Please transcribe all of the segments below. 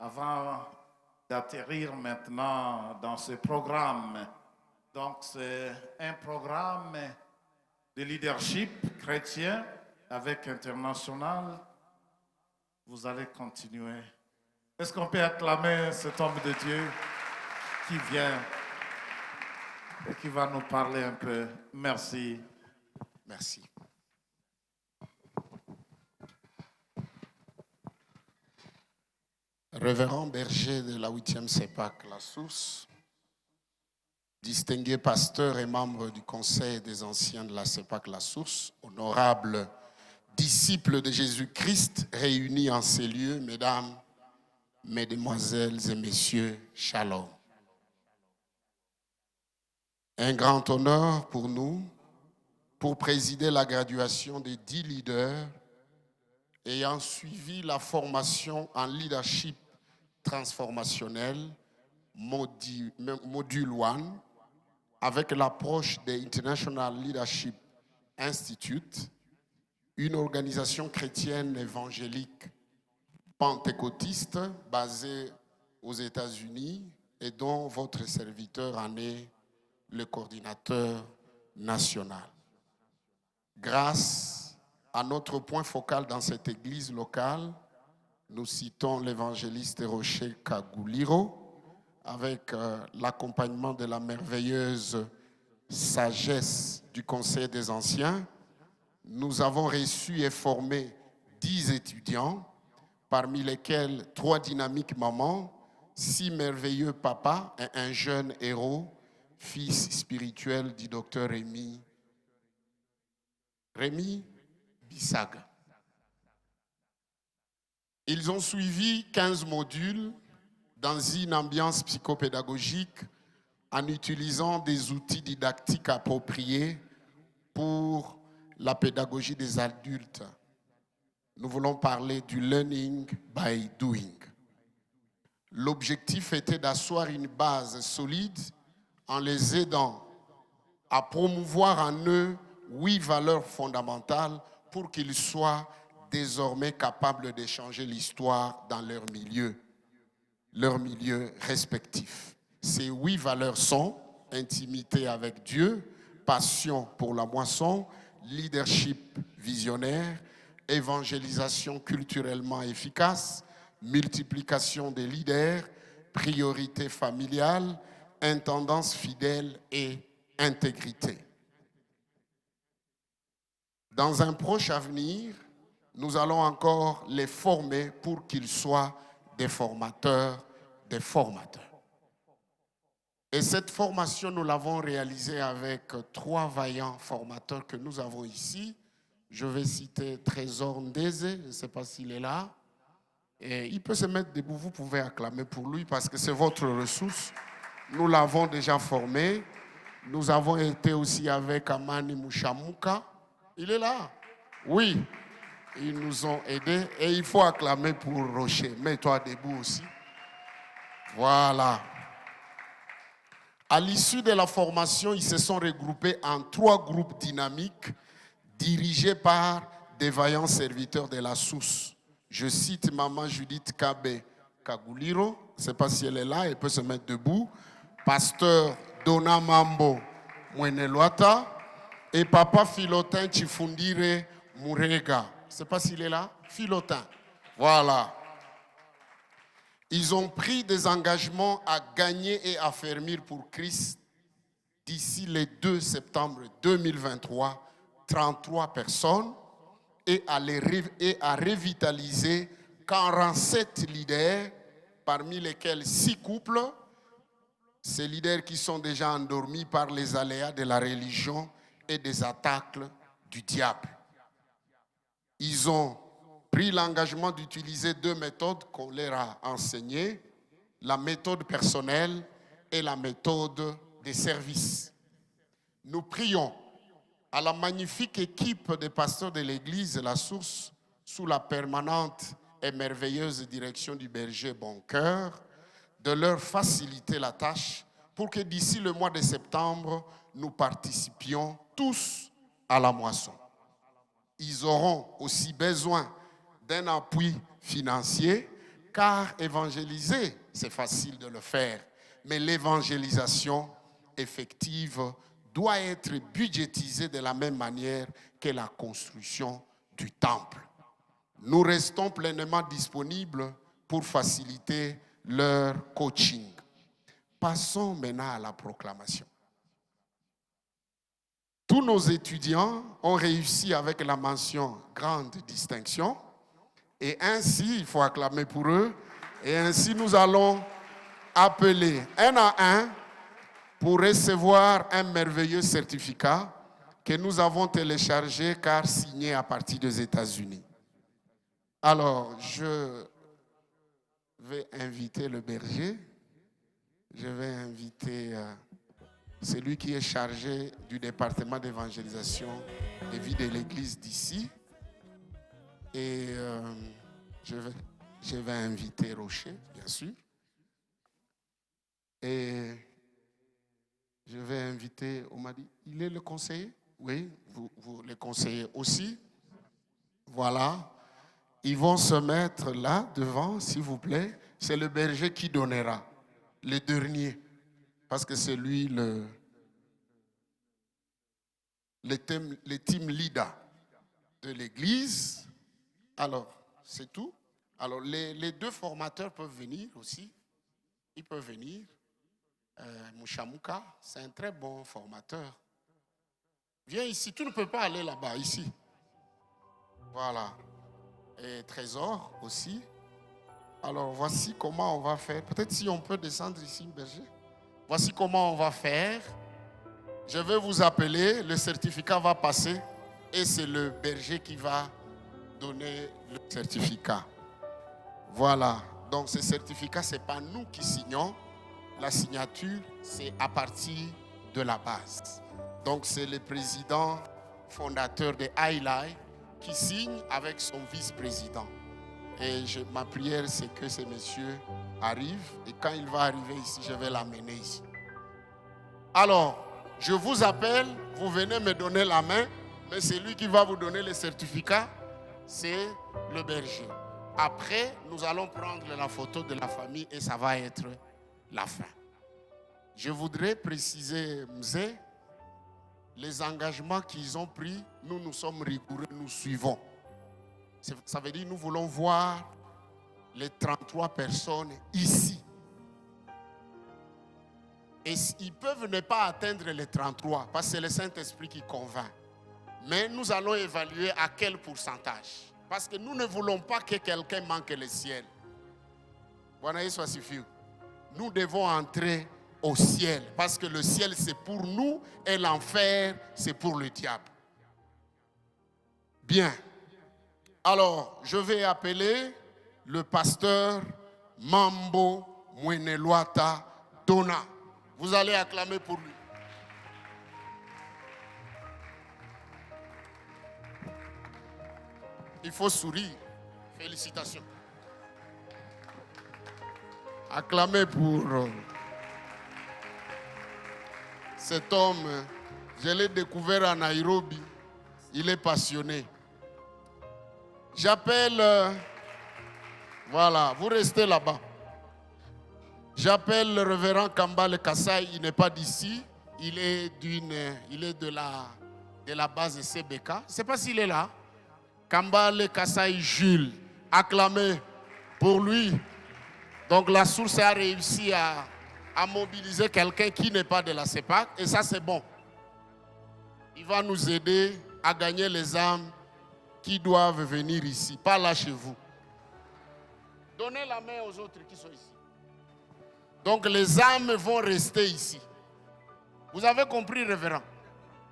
avant d'atterrir maintenant dans ce programme. Donc, c'est un programme de leadership chrétien avec international. Vous allez continuer. Est-ce qu'on peut acclamer cet homme de Dieu qui vient et qui va nous parler un peu? Merci. Merci. Révérend berger de la 8e CEPAC La Source, distingué pasteur et membre du conseil des anciens de la CEPAC La Source, honorable disciple de Jésus-Christ réunis en ces lieux, mesdames, mesdemoiselles et messieurs, shalom. Un grand honneur pour nous, pour présider la graduation des 10 leaders ayant suivi la formation en leadership transformationnel, module 1, avec l'approche des International Leadership Institute, une organisation chrétienne évangélique pentecôtiste basée aux États-Unis et dont votre serviteur en est le coordinateur national. Grâce à notre point focal dans cette église locale, nous citons l'évangéliste Rocher Kaguliro, avec l'accompagnement de la merveilleuse sagesse du Conseil des Anciens. Nous avons reçu et formé 10 étudiants, parmi lesquels 3 dynamiques mamans, 6 merveilleux papas et un jeune héros, fils spirituel du docteur Rémi Bissaga. Ils ont suivi 15 modules dans une ambiance psychopédagogique en utilisant des outils didactiques appropriés pour la pédagogie des adultes. Nous voulons parler du learning by doing. L'objectif était d'asseoir une base solide en les aidant à promouvoir en eux 8 valeurs fondamentales pour qu'ils soient désormais capables d'échanger l'histoire dans leur milieu respectif. Ces 8 valeurs sont intimité avec Dieu, passion pour la moisson, leadership visionnaire, évangélisation culturellement efficace, multiplication des leaders, priorité familiale, intendance fidèle et intégrité. Dans un proche avenir, nous allons encore les former pour qu'ils soient des formateurs. Et cette formation, nous l'avons réalisée avec 3 vaillants formateurs que nous avons ici. Je vais citer Trésor Ndeze, je ne sais pas s'il est là. Et il peut se mettre debout, vous pouvez acclamer pour lui parce que c'est votre ressource. Nous l'avons déjà formé. Nous avons été aussi avec Amani Mouchamuka. Il est là? Oui. Ils nous ont aidés et il faut acclamer pour Rocher. Mets-toi debout aussi. Voilà. À l'issue de la formation, ils se sont regroupés en 3 groupes dynamiques dirigés par des vaillants serviteurs de la source. Je cite Maman Judith Kabe Kaguliro, je ne sais pas si elle est là, elle peut se mettre debout. Pasteur Dona Mambo Mweneluata et Papa Philotin Chifundire Murega. Je ne sais pas s'il est là. Philotin. Voilà. Ils ont pris des engagements à gagner et à affermir pour Christ d'ici le 2 septembre 2023, 33 personnes et à revitaliser 47 leaders, parmi lesquels 6 couples, ces leaders qui sont déjà endormis par les aléas de la religion et des attaques du diable. Ils ont pris l'engagement d'utiliser 2 méthodes qu'on leur a enseignées, la méthode personnelle et la méthode des services. Nous prions à la magnifique équipe des pasteurs de l'église La Source, sous la permanente et merveilleuse direction du berger Boncoeur, de leur faciliter la tâche pour que d'ici le mois de septembre, nous participions tous à la moisson. Ils auront aussi besoin d'un appui financier Car évangéliser, c'est facile de le faire. Mais l'évangélisation effective doit être budgétisée de la même manière que la construction du temple. Nous restons pleinement disponibles pour faciliter leur coaching. Passons maintenant à la proclamation. Tous nos étudiants ont réussi avec la mention grande distinction. Et ainsi, il faut acclamer pour eux. Et ainsi, nous allons appeler un à un pour recevoir un merveilleux certificat que nous avons téléchargé car signé à partir des États-Unis. Alors, je vais inviter le berger. Je vais inviter celui qui est chargé du département d'évangélisation des vies de l'église d'ici. Et je vais inviter Rocher, bien sûr. Et je vais inviter, on m'a dit, il est le conseiller? Oui, vous le conseillez aussi. Voilà. Ils vont se mettre là, devant, s'il vous plaît. C'est le berger qui donnera, le dernier. Parce que c'est lui le team leader de l'église. Alors, c'est tout. Alors, les deux formateurs peuvent venir aussi. Ils peuvent venir. Mouchamouka, c'est un très bon formateur. Viens ici. Tu ne peux pas aller là-bas, ici. Voilà. Et Trésor aussi. Alors, voici comment on va faire. Peut-être si on peut descendre ici, berger. Voici comment on va faire. Je vais vous appeler. Le certificat va passer. Et c'est le berger qui va donner le certificat. Voilà. Donc, ce certificat, ce n'est pas nous qui signons. La signature, c'est à partir de la base. Donc, c'est le président fondateur de Highlight qui signe avec son vice-président. Et ma prière, c'est que ce monsieur arrive. Et quand il va arriver ici, je vais l'amener ici. Alors, je vous appelle, vous venez me donner la main, mais c'est lui qui va vous donner le certificat, c'est le berger. Après, nous allons prendre la photo de la famille et ça va être la fin. Je voudrais préciser, Mzé, les engagements qu'ils ont pris, nous sommes rigoureux, nous suivons. Ça veut dire que nous voulons voir les 33 personnes ici. Et ils peuvent ne pas atteindre les 33 parce que c'est le Saint-Esprit qui convainc. Mais nous allons évaluer à quel pourcentage. Parce que nous ne voulons pas que quelqu'un manque le ciel. Nous devons entrer au ciel. Parce que le ciel c'est pour nous et l'enfer c'est pour le diable. Bien. Alors, je vais appeler le pasteur Mambo Mweneluata Dona. Vous allez acclamer pour lui. Il faut sourire. Félicitations. Acclamez pour cet homme. Je l'ai découvert à Nairobi. Il est passionné. J'appelle... voilà, vous restez là-bas. J'appelle le révérend Kambale Kassai. Il n'est pas d'ici. Il est de la base de CBK. Je ne sais pas s'il est là. Kambale Kassai Jules. Acclamez pour lui. Donc la source a réussi à mobiliser quelqu'un qui n'est pas de la CEPAC. Et ça, c'est bon. Il va nous aider à gagner les âmes qui doivent venir ici. Pas là chez vous. Donnez la main aux autres qui sont ici. Donc les âmes vont rester ici. Vous avez compris, révérend?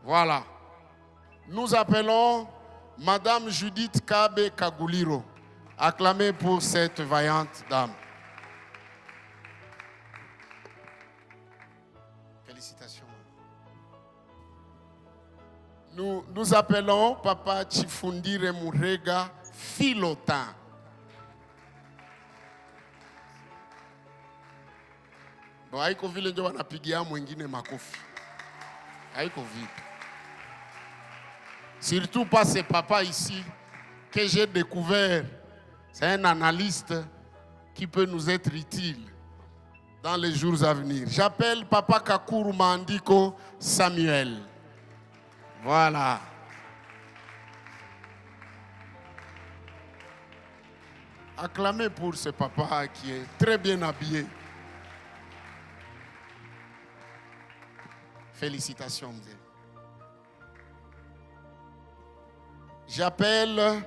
Voilà. Nous appelons Madame Judith Kabe Kaguliro. Acclamez pour cette vaillante dame. Félicitations. Nous appelons Papa Chifundire Murega Philotin. Bon, haiko vile ndio wanapigia mwingine makofi. Haiko vile. Surtout pas ce papa ici que j'ai découvert. C'est un analyste qui peut nous être utile dans les jours à venir. J'appelle Papa Kakuru Mandiko Samuel. Voilà. Acclamez pour ce papa qui est très bien habillé. Félicitations. J'appelle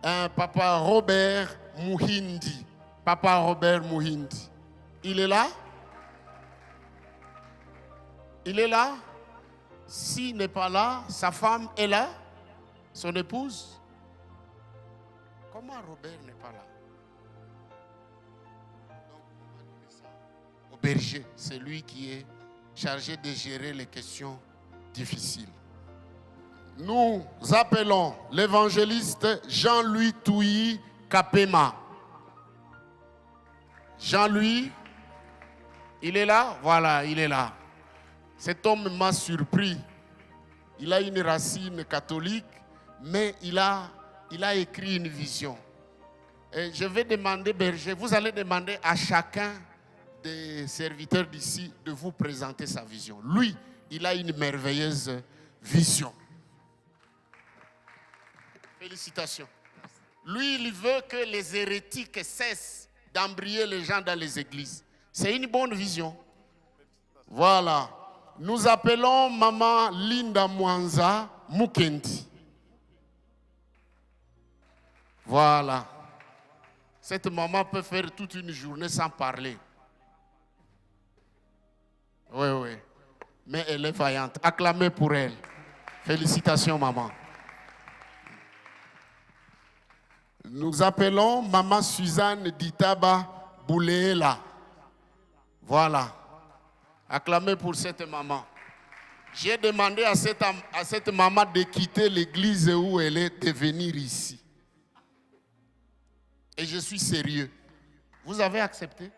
un papa Robert Mouhindi. Papa Robert Mouhindi. Il est là? Il est là? S'il n'est pas là, sa femme est là? Son épouse? Comment Robert n'est pas là? Au berger, c'est lui qui est chargé de gérer les questions difficiles. Nous appelons l'évangéliste Jean-Louis Touyi Kapema. Jean-Louis, il est là? Voilà, il est là. Cet homme m'a surpris. Il a une racine catholique, mais il a écrit une vision. Et je vais demander, berger, vous allez demander à chacun des serviteurs d'ici de vous présenter sa vision. Lui, il a une merveilleuse vision. Félicitations. Lui, il veut que les hérétiques cessent d'embrayer les gens dans les églises. C'est une bonne vision. Voilà. Nous appelons Maman Linda Mwanza Mukendi. Voilà. Cette maman peut faire toute une journée sans parler. Oui, oui. Mais elle est vaillante. Acclamez pour elle. Félicitations, maman. Nous appelons Maman Suzanne Ditaba Bouléela. Voilà. Acclamez pour cette maman. J'ai demandé à cette maman de quitter l'église où elle est de venir ici. Et je suis sérieux. Vous avez accepté?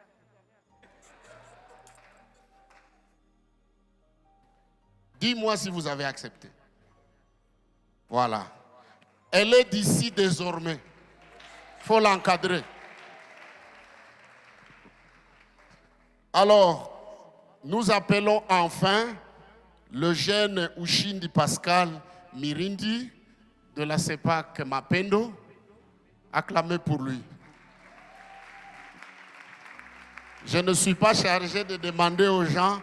Dis-moi si vous avez accepté. Voilà. Elle est d'ici désormais. Il faut l'encadrer. Alors, nous appelons enfin le jeune Ushindi Pascal Mirindi de la CEPAC Mapendo. Acclamez pour lui. Je ne suis pas chargé de demander aux gens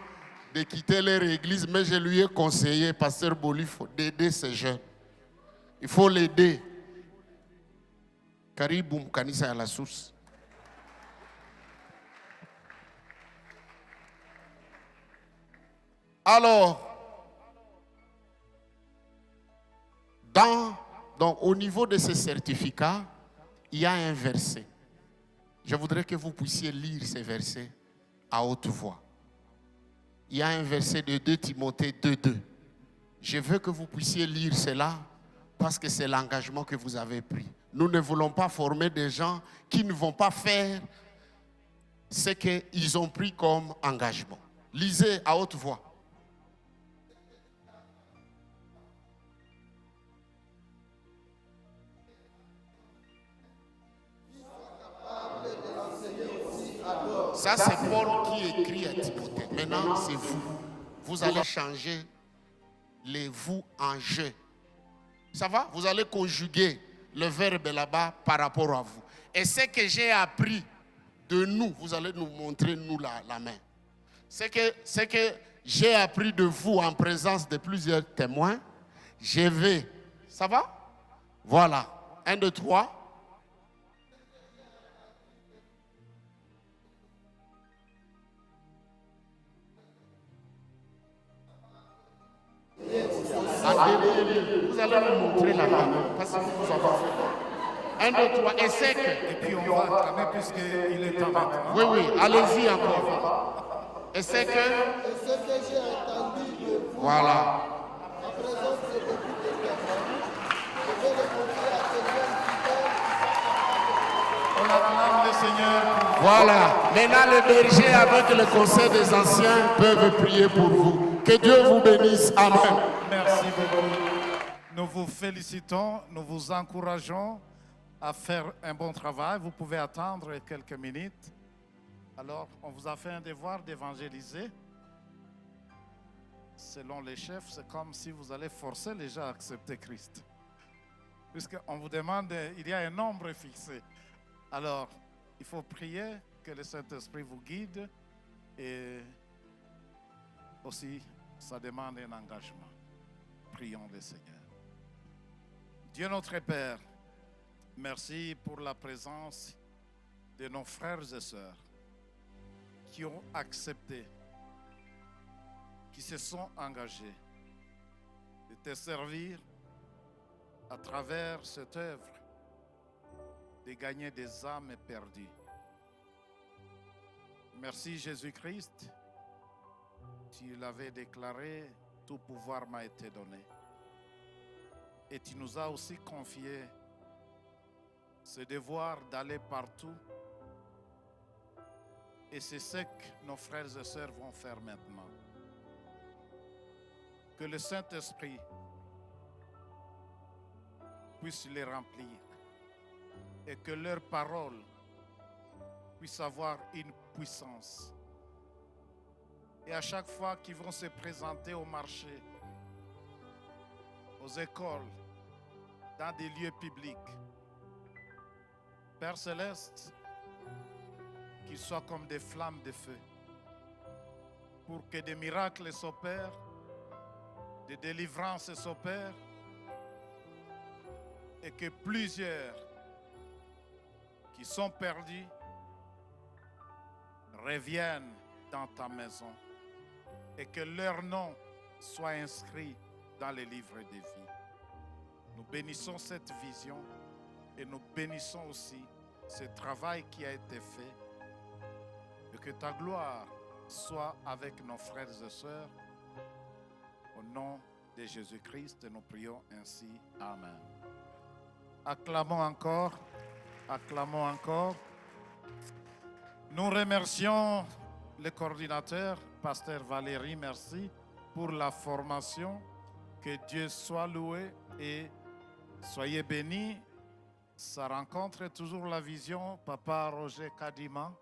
de quitter leur église, mais je lui ai conseillé, pasteur Bolifo, d'aider ces jeunes. Il faut l'aider. Kariboum kanisa à la source. Alors, donc, au niveau de ces certificats, il y a un verset. Je voudrais que vous puissiez lire ces versets à haute voix. Il y a un verset de 2 Timothée 2:2. Je veux que vous puissiez lire cela parce que c'est l'engagement que vous avez pris. Nous ne voulons pas former des gens qui ne vont pas faire ce qu'ils ont pris comme engagement. Lisez à haute voix. Ça, c'est Paul qui écrit à Timothée. Maintenant, c'est vous. Vous allez changer les vous en je. Ça va? Vous allez conjuguer le verbe là-bas par rapport à vous. Et ce que j'ai appris de nous, vous allez nous montrer, nous, la main. Ce que j'ai appris de vous en présence de plusieurs témoins, je vais. Ça va? Voilà. 1, 2, 3. Vous allez me montrer la main. Parce que vous avez fait. 1, 2, 3. Et c'est que. Et puis on va acclamer puisqu'il est temps maintenant. Oui, oui. Allez-y encore. Et c'est que. Et ce que j'ai entendu de vous, Voilà. en présence de beaucoup de témoins, je vais le confier à quelqu'un qui On acclame le Seigneur. Voilà. Maintenant, les bergers avec le conseil des anciens peuvent prier pour vous. Que Dieu vous bénisse. Amen. Merci beaucoup. Nous vous félicitons, nous vous encourageons à faire un bon travail. Vous pouvez attendre quelques minutes. Alors, on vous a fait un devoir d'évangéliser. Selon les chefs, c'est comme si vous allez forcer les gens à accepter Christ. Puisqu'on vous demande, il y a un nombre fixé. Alors, il faut prier que le Saint-Esprit vous guide et aussi, ça demande un engagement. Prions le Seigneur. Dieu notre Père, merci pour la présence de nos frères et sœurs qui ont accepté, qui se sont engagés de te servir à travers cette œuvre, de gagner des âmes perdues. Merci Jésus-Christ, tu l'avais déclaré, tout pouvoir m'a été donné. Et tu nous as aussi confié ce devoir d'aller partout. Et c'est ce que nos frères et sœurs vont faire maintenant. Que le Saint-Esprit puisse les remplir et que leurs paroles puissent avoir une puissance. Et à chaque fois qu'ils vont se présenter au marché, aux écoles, dans des lieux publics, Père Céleste, qu'ils soient comme des flammes de feu, pour que des miracles s'opèrent, des délivrances s'opèrent, et que plusieurs qui sont perdus reviennent dans ta maison et que leur nom soit inscrit dans les livres de vie. Nous bénissons cette vision et nous bénissons aussi ce travail qui a été fait et que ta gloire soit avec nos frères et sœurs. Au nom de Jésus-Christ, nous prions ainsi. Amen. Acclamons encore, acclamons encore. Nous remercions le coordinateur, Pasteur Valérie, merci pour la formation. Que Dieu soit loué et soyez bénis. Ça rencontre toujours la vision, Papa Roger Kadima.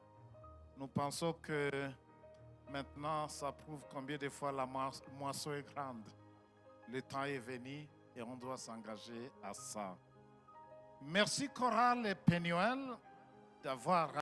Nous pensons que maintenant, ça prouve combien de fois la moisson est grande. Le temps est venu et on doit s'engager à ça. Merci Chorale et Pénuel d'avoir